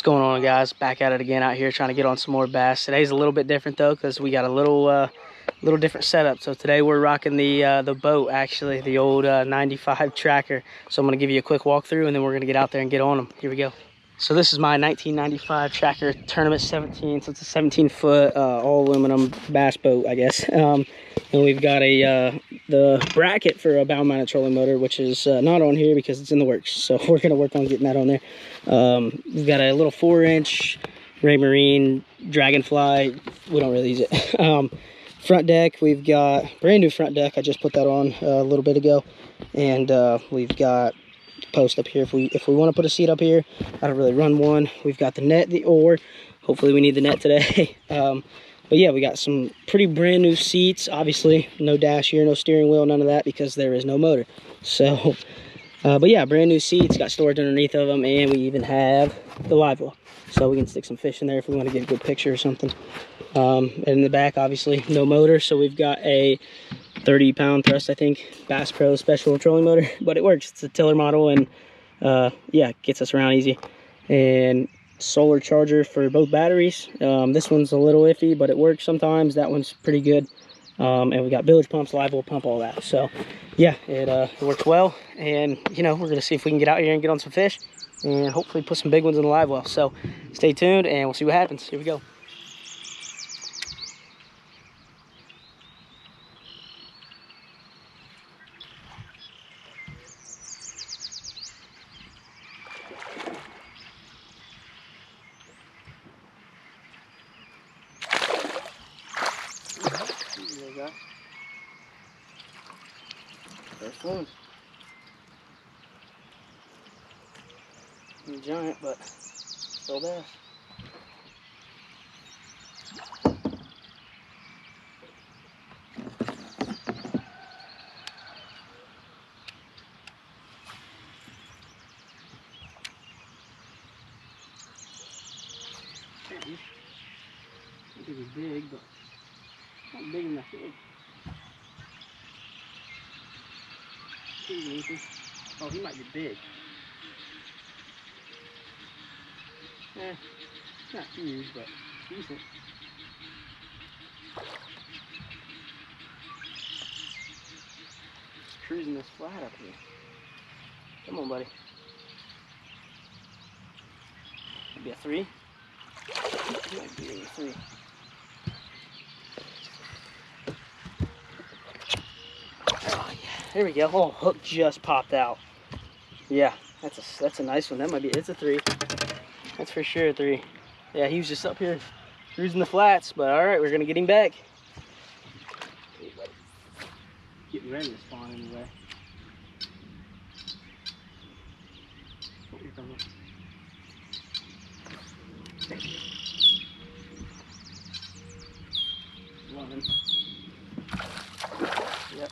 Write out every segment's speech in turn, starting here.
going on, guys? Back at it again out here trying to get on some more bass. Today's a little bit different though because we got a little different setup. So today we're rocking the boat, actually, the old 95 tracker. So I'm gonna give you a quick walkthrough and then we're gonna get out there and get on them. Here we go. So this is my 1995 tracker Tournament 17. So it's a 17-foot all aluminum bass boat, I guess. And we've got the bracket for a bow mounted trolling motor, which is not on here because it's in the works. So we're gonna work on getting that on there. We've got a little 4-inch Raymarine Dragonfly. We don't really use it. Front deck, we've got brand new front deck. I just put that on a little bit ago, and we've got post up here if we want to put a seat up here. I don't really run one. We've got the net, the oar. Hopefully we need the net today. But yeah, we got some pretty brand new seats. Obviously no dash here, no steering wheel, none of that because there is no motor. So but yeah, brand new seats, got storage underneath of them, and we even have the live well, so we can stick some fish in there if we want to get a good picture or something. And in the back, obviously no motor, so we've got a 30-pound thrust, I think, Bass Pro special trolling motor, but it works. It's a tiller model, and yeah, it gets us around easy. And solar charger for both batteries. This one's a little iffy, but it works sometimes. That one's pretty good. And we got bilge pumps, live well pump, all that. So yeah, it works well. And you know, we're gonna see if we can get out here and get on some fish and hopefully put some big ones in the live well. So stay tuned and we'll see what happens. Here we go. First one. Giant, but still bass. I think it was big, but not big enough. Oh, he might be big. Eh, not huge, but decent. Just cruising this flat up here. Come on, buddy. Maybe a 3? Might be a 3. Oh yeah, there we go. Oh, hook just popped out. Yeah, that's a nice one. That might be, it's a 3. That's for sure a 3. Yeah, he was just up here cruising the flats, but all right, we're gonna get him back. Getting ready to spawn anyway. Oh, here comes one. Yep,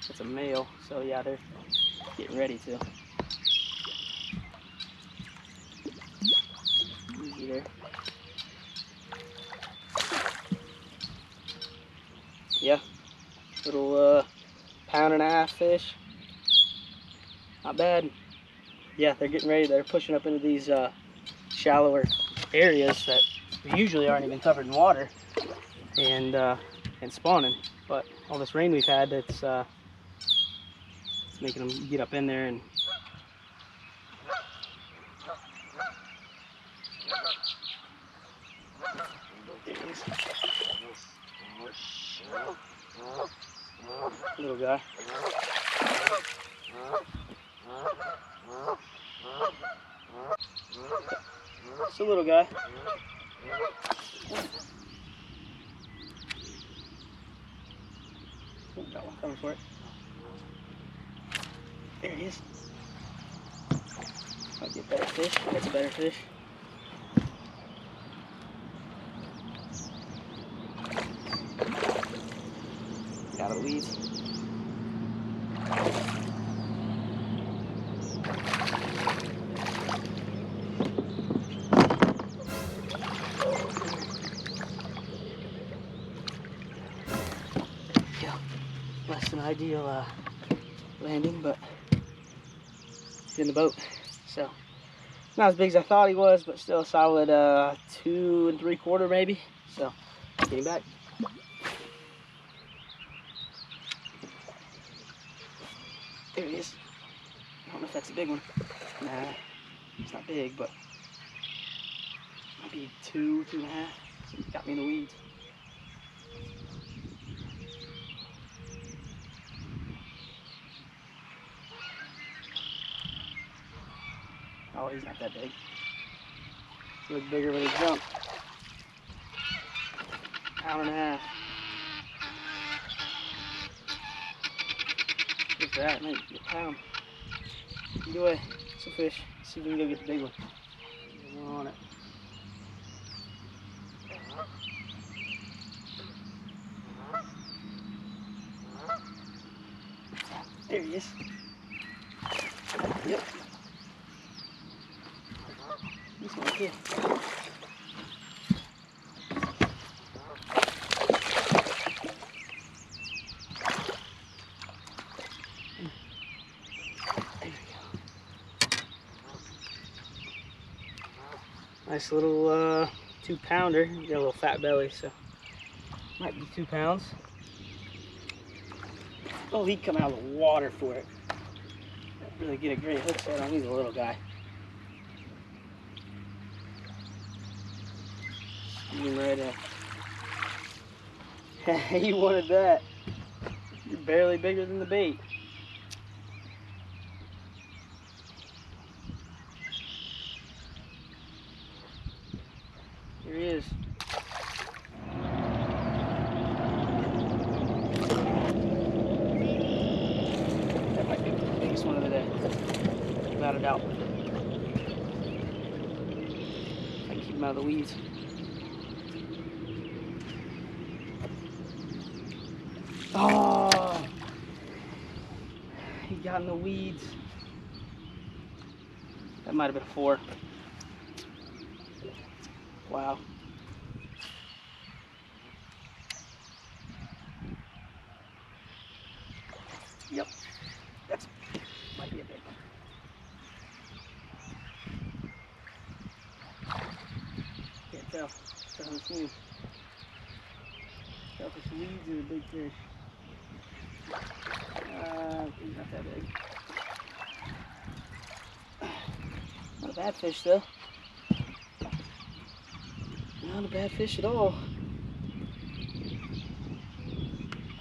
it's a male, so yeah, they're getting ready to. Easy there. Yeah, little 1.5-pound fish. Not bad. Yeah, they're getting ready. They're pushing up into these shallower areas that usually aren't even covered in water, and spawning. But all this rain we've had, it's making them get up in there and little guy. It's a little guy. Oh, got one coming for it. There he is. Might be a better fish. That's a better fish. Got a lead. Yeah, less than ideal landing, but it's in the boat. So Not as big as I thought he was, but still a solid 2 3/4 maybe. So, get him back. There he is. I don't know if that's a big one. Nah, it's not big, but might be 2, 2.5. Got me in the weeds. Oh, he's not that big. He looked bigger when he jumped. Pound and a half. Look at that, maybe a pound. Either way, it's a fish. Let's see if we can go get the big one. One on it. There he is. Yep. This one here. Nice little 2-pounder. Got a little fat belly, so might be 2 pounds. Oh, he'd come out of the water for it. Don't really get a great hook set on. He's a little guy. Him right up. He wanted that. You're barely bigger than the bait. Here he is. That might be the biggest one of the day, without a doubt. I can keep him out of the weeds. Oh, he got in the weeds. That might have been 4. Wow. Yep, that's might be a big one. Can't tell. I haven't seen him. Tell if it's weeds or a big fish. He's not that big. Not a bad fish though. Not a bad fish at all.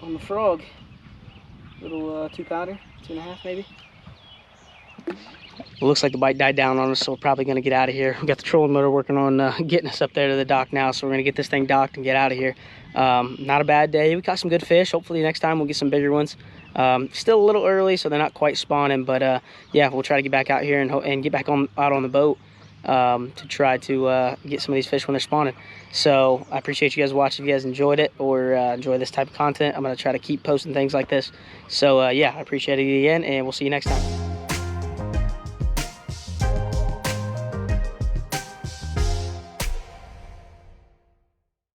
On the frog. Little 2-pounder, 2.5 maybe. Well, looks like the bite died down on us, so we're probably going to get out of here. We got the trolling motor working on getting us up there to the dock now, so we're going to get this thing docked and get out of here. Not a bad day. We caught some good fish. Hopefully next time we'll get some bigger ones. Still a little early, so they're not quite spawning, but yeah, we'll try to get back out here and get back out on the boat to try to get some of these fish when they're spawning. So I appreciate you guys watching. If you guys enjoyed it or enjoy this type of content, I'm going to try to keep posting things like this. So yeah, I appreciate it again, and we'll see you next time.